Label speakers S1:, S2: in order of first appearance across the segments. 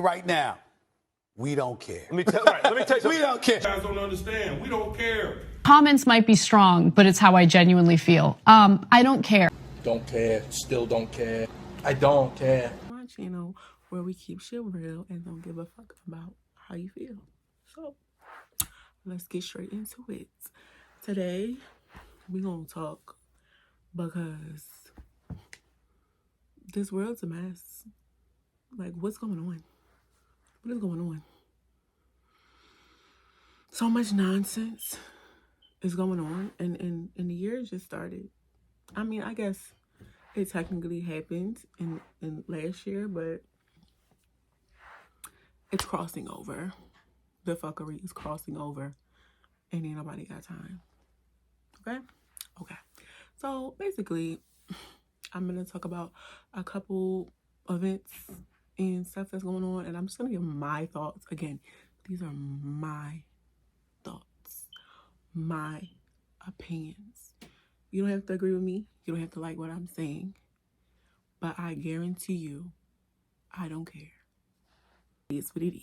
S1: right now. We don't care.
S2: Let me tell you something.
S1: We don't care.
S3: You guys don't understand. We don't care.
S4: Comments might be strong, but it's how I genuinely feel. I don't care.
S5: Don't care. Still don't care. I don't care.
S6: My channel where we keep shit real and don't give a fuck about how you feel. So let's get straight into it. Today we gonna talk because this world's a mess. Like, what's going on? What is going on? So much nonsense is going on, and the year just started. I mean, I guess it technically happened in last year, but it's crossing over. The fuckery is crossing over, and ain't nobody got time. Okay. So basically, I'm gonna talk about a couple events and stuff that's going on, and I'm just gonna give my thoughts. Again, these are my thoughts, my opinions. You don't have to agree with me. You don't have to like what I'm saying, but I guarantee you, I don't care. It's what it is.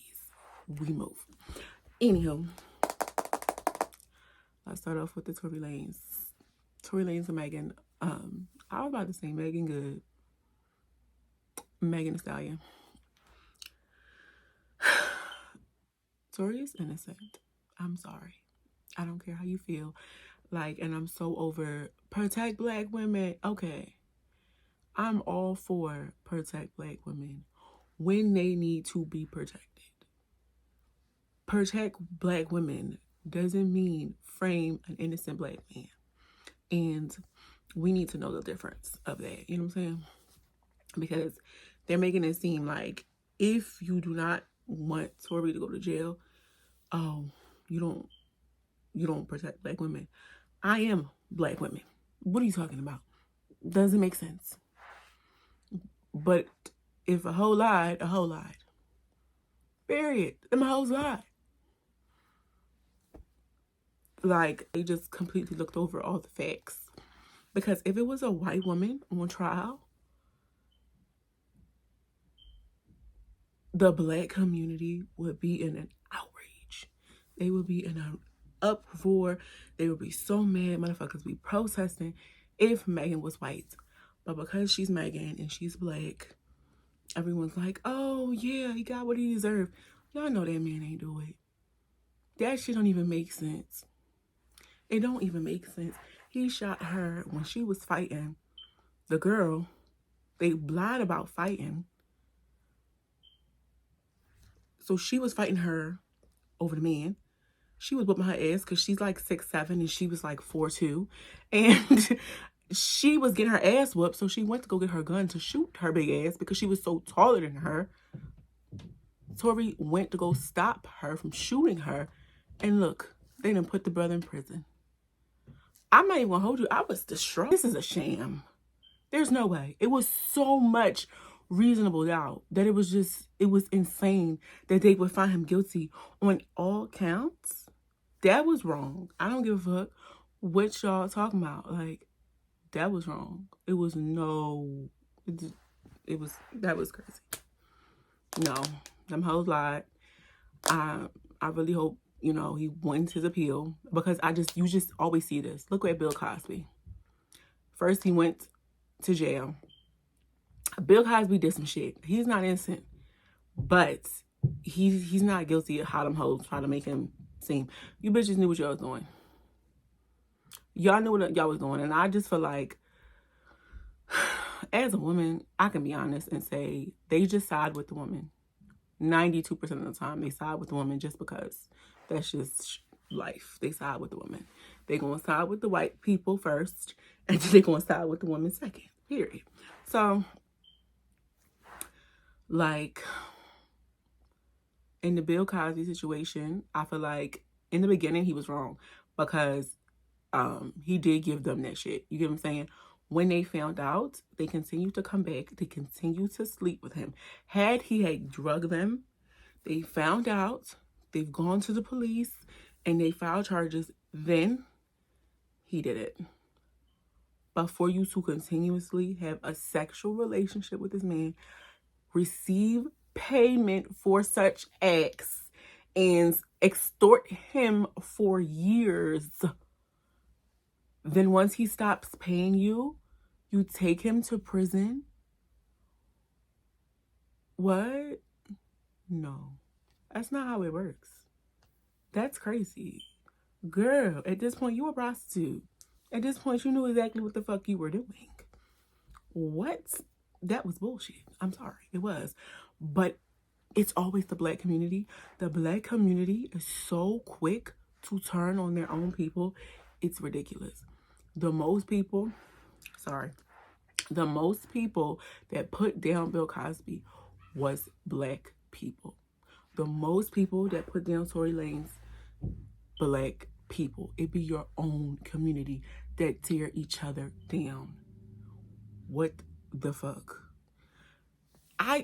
S6: We move. Anywho, let's start off with the Tory Lanez. Tory Lanez and Megan. I was about to say Megan Good. Megan Thee Stallion. Tory is innocent. I'm sorry. I don't care how you feel. Like, and I'm so over protect black women. Okay. I'm all for protect black women when they need to be protected. Protect black women doesn't mean frame an innocent black man. And we need to know the difference of that. You know what I'm saying? Because they're making it seem like if you do not want Tory to go to jail, you don't protect black women. I am black women. What are you talking about? Doesn't make sense. But if a hoe lied, a hoe lied. Period. Them hoes lied. Like, they just completely looked over all the facts. Because if it was a white woman on trial, the black community would be in an outrage. They would be in an uproar. They would be so mad. Motherfuckers be protesting if Megan was white. But because she's Megan and she's black, everyone's like, oh yeah, he got what he deserved. Y'all know that man ain't do it. That shit don't even make sense. It don't even make sense. He shot her when she was fighting the girl. They lied about fighting. So she was fighting her over the man. She was whooping her ass because she's like 6'7" and she was like 4'2". And she was getting her ass whooped. So she went to go get her gun to shoot her big ass because she was so taller than her. Tory went to go stop her from shooting her. And look, they done put the brother in prison. I'm not even gonna hold you. I was distraught. This is a sham. There's no way. It was so much reasonable doubt that it was insane that they would find him guilty on all counts. That was wrong. I don't give a fuck what y'all talking about. Like, that was wrong. That was crazy. No, them hoes lied. I really hope, he wins his appeal, because you just always see this. Look at Bill Cosby. First he went to jail. Bill Cosby did some shit. He's not innocent, but he's not guilty of how them hoes try to make him seem. You bitches knew what y'all was doing. Y'all knew what y'all was doing, and I just feel like, as a woman, I can be honest and say they just side with the woman. 92% of the time, they side with the woman just because that's just life. They side with the woman. They're going to side with the white people first, and then they're going to side with the woman second. Period. So, like, in the Bill Cosby situation, I feel like in the beginning he was wrong because he did give them that shit. You get what I'm saying? When they found out, they continued to come back. They continued to sleep with him. Had he had drugged them, they found out, they've gone to the police, and they filed charges, then he did it. But for you to continuously have a sexual relationship with this man, receive payment for such acts and extort him for years. Then once he stops paying you, you take him to prison? What? No. That's not how it works. That's crazy. Girl, at this point, you a prostitute. At this point, you knew exactly what the fuck you were doing. What? That was bullshit. I'm sorry. It was. But it's always the black community. The black community is so quick to turn on their own people. It's ridiculous. The most people that put down Bill Cosby was black people. The most people that put down Tory Lanez, black people. It be your own community that tear each other down. What the fuck?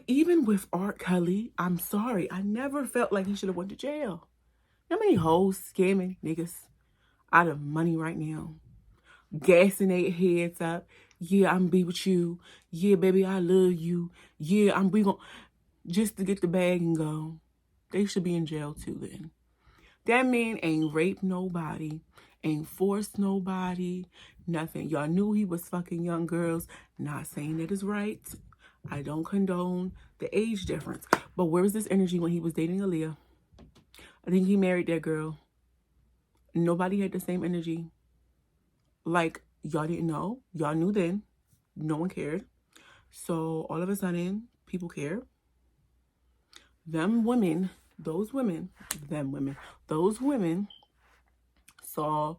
S6: Even with R. Kelly, I'm sorry, I never felt like he should have went to jail. How many hoes scamming niggas out of money right now? Gassing their heads up. Yeah, I'm be with you. Yeah, baby, I love you. Yeah, we gon' just to get the bag and go. They should be in jail too then. That man ain't raped nobody, ain't forced nobody, nothing. Y'all knew he was fucking young girls. Not saying that is right. I don't condone the age difference. But where was this energy when he was dating Aaliyah? I think he married that girl. Nobody had the same energy. Like, y'all didn't know. Y'all knew then. No one cared. So all of a sudden, people care. Those women saw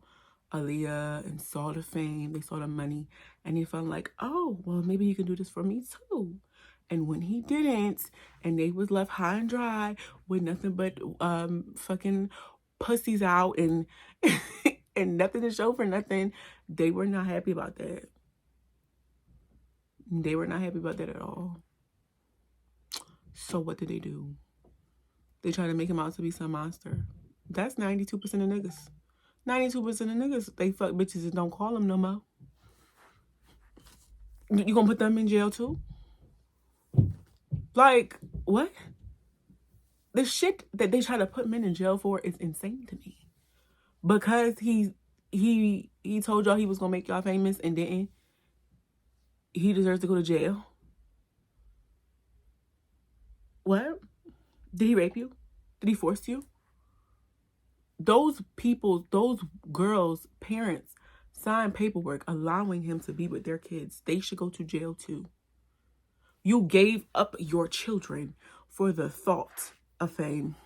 S6: Aaliyah and saw the fame, they saw the money, and they felt like, oh, well, maybe he can do this for me too. And when he didn't, and they was left high and dry with nothing but fucking pussies out and and nothing to show for nothing, they were not happy about that. They were not happy about that at all. So what did they do? They try to make him out to be some monster. That's 92% of niggas. 92% of niggas, they fuck bitches and don't call them no more. You gonna put them in jail too? Like, what? The shit that they try to put men in jail for is insane to me. Because he told y'all he was gonna make y'all famous and didn't. He deserves to go to jail. What? Did he rape you? Did he force you? Those girls' parents signed paperwork allowing him to be with their kids. They should go to jail too. You gave up your children for the thought of fame.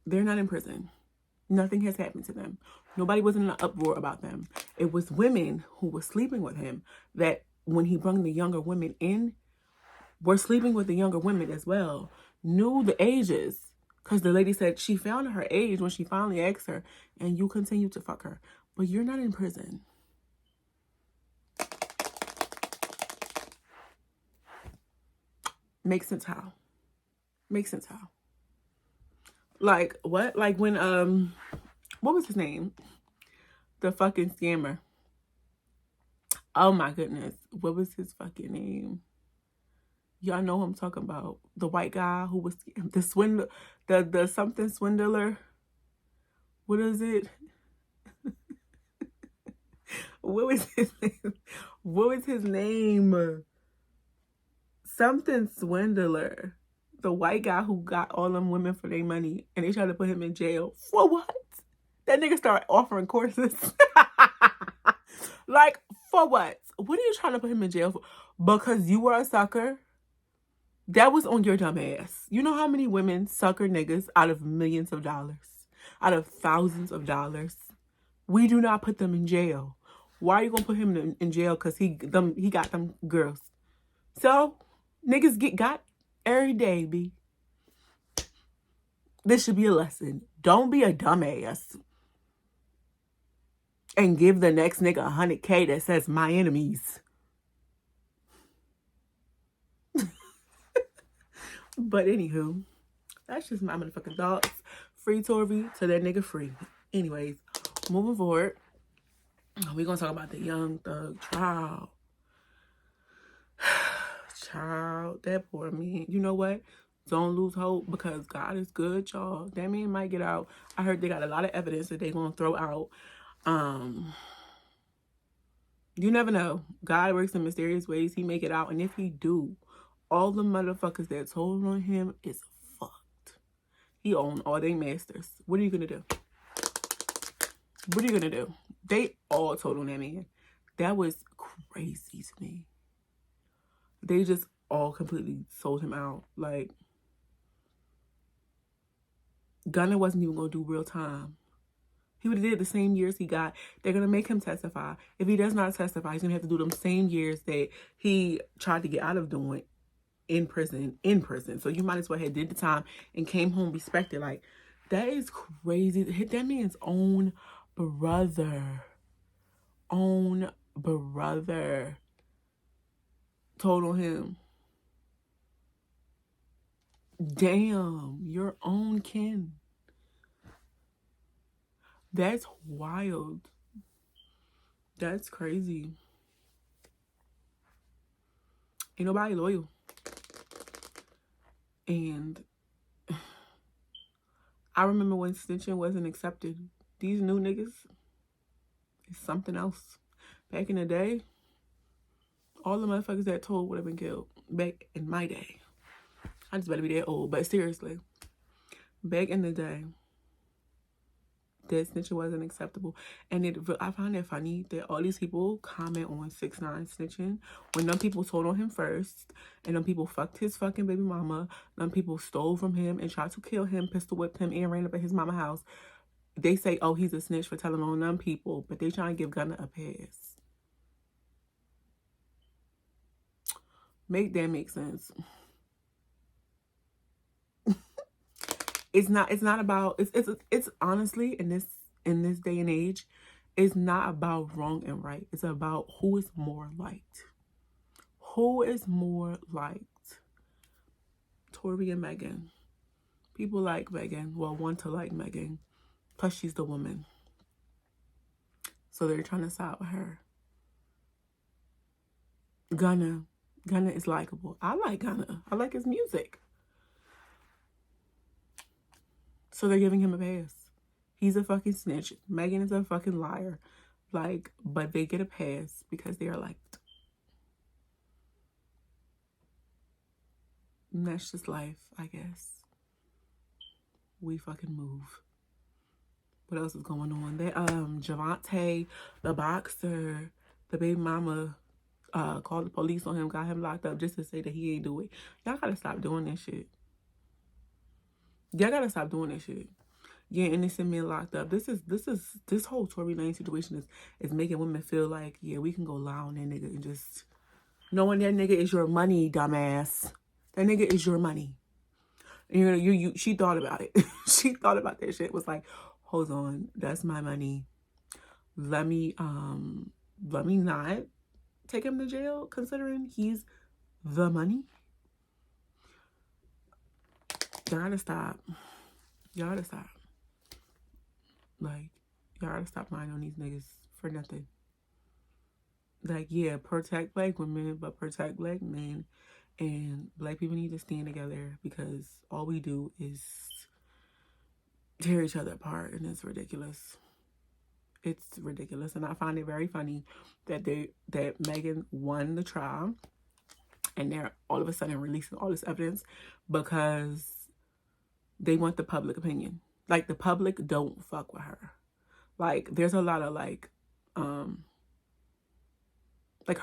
S6: They're not in prison. Nothing has happened to them. Nobody was in an uproar about them. It was women who were sleeping with him that when he brought the younger women in, were sleeping with the younger women as well. Knew the ages. Because the lady said she found her age when she finally asked her, and you continue to fuck her. But you're not in prison. Makes sense how? Makes sense how? Like, what? Like when, what was his name? The fucking scammer. Oh my goodness. What was his fucking name? Y'all know who I'm talking about. The white guy who was the swindler, the something swindler. What is it? What was his name? What was his name? Something swindler. The white guy who got all them women for their money and they tried to put him in jail. For what? That nigga started offering courses. Like, for what? What are you trying to put him in jail for? Because you were a sucker? That was on your dumb ass. You know how many women sucker niggas out of millions of dollars? Out of thousands of dollars? We do not put them in jail. Why are you gonna put him in jail? Because he got them girls. So, niggas get got every day, B. This should be a lesson. Don't be a dumbass. And give the next nigga $100K that says my enemies. But anywho, that's just my motherfucking thoughts. Free Tory to that nigga free. Anyways, moving forward, we're gonna talk about the Young Thug trial. Child, that poor man. You know what? Don't lose hope because God is good, y'all. That man might get out. I heard they got a lot of evidence that they gonna throw out. You never know. God works in mysterious ways. He make it out. And if he do, all the motherfuckers that told on him is fucked. He own all they masters. What are you gonna do? What are you gonna do? They all told on that man. That was crazy to me. They just all completely sold him out. Like, Gunna wasn't even gonna do real time. He would have did the same years he got. They're gonna make him testify. If he does not testify, he's gonna have to do them same years that he tried to get out of doing in prison. So you might as well have did the time and came home respected. Like, that is crazy. Hit that man's own brother told on him. Damn, your own kin. That's wild. That's crazy. Ain't nobody loyal. And I remember when snitching wasn't accepted. These new niggas is something else. Back in the day, all the motherfuckers that told would have been killed. Back in my day. I just better be that old. But seriously, back in the day, that snitching wasn't acceptable. And I find it funny that all these people comment on 6ix9ine snitching when them people told on him first, and them people fucked his fucking baby mama, them people stole from him and tried to kill him, pistol whipped him, and ran up at his mama's house. They say, oh, he's a snitch for telling on them people, but they trying to give Gunna a pass. Make that make sense. It's not about, it's honestly, in this day and age, it's not about wrong and right. It's about who is more liked. Who is more liked? Tory and Megan. People like Megan, well, want to like Megan. Plus, she's the woman. So they're trying to side with her. Gunna is likable. I like Gunna. I like his music. So they're giving him a pass. He's a fucking snitch. Megan is a fucking liar. Like, but they get a pass because they are liked. And that's just life, I guess. We fucking move. What else is going on? That Javante, the boxer, the baby mama, called the police on him, got him locked up just to say that he ain't do it. Y'all gotta stop doing that shit. Y'all gotta stop doing that shit. Yeah, innocent men locked up. This whole Tory Lanez situation is making women feel like, yeah, we can go lie on that nigga and just knowing that nigga is your money, dumbass. That nigga is your money. And she thought about it. She thought about that shit. Was like, hold on, that's my money. Let me not take him to jail, considering he's the money. Y'all gotta stop. Y'all gotta stop. Like, y'all gotta stop lying on these niggas for nothing. Like, yeah, protect black women, but protect black men. And black people need to stand together because all we do is tear each other apart, and it's ridiculous. It's ridiculous. And I find it very funny that Megan won the trial and they're all of a sudden releasing all this evidence because they want the public opinion. Like, the public don't fuck with her. Like, there's a lot of like her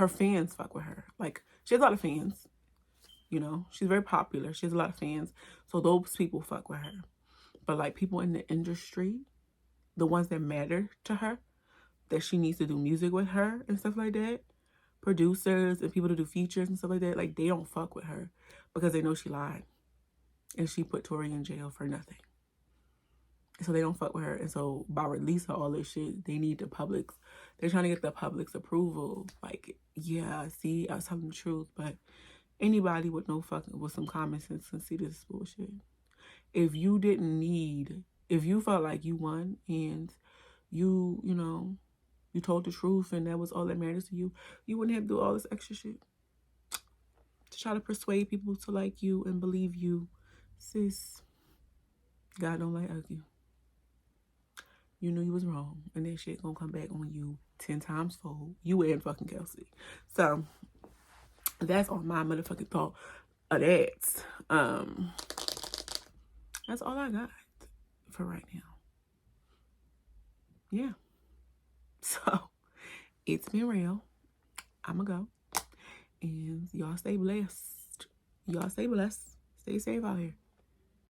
S6: fans fuck with her. Like, she has a lot of fans. You know, she's very popular. She has a lot of fans. So those people fuck with her. But like, people in the industry, the ones that matter to her, that she needs to do music with her and stuff like that, producers and people to do features and stuff like that, like, they don't fuck with her because they know she lied. And she put Tory in jail for nothing. So they don't fuck with her. And so by releasing all this shit, they need the public's, they're trying to get the public's approval. Like, yeah, see, I was telling the truth. But anybody with with some common sense can see this bullshit. If you felt like you won and you told the truth and that was all that matters to you, you wouldn't have to do all this extra shit. to try to persuade people to like you and believe you. Sis, God don't like you. You knew you was wrong, and that shit gonna come back on you 10 times fold. You and fucking Kelsey. So that's all my motherfucking thought of that. That's all I got for right now. Yeah. So it's been real. I'ma go. And y'all stay blessed. Y'all stay blessed. Stay safe out here.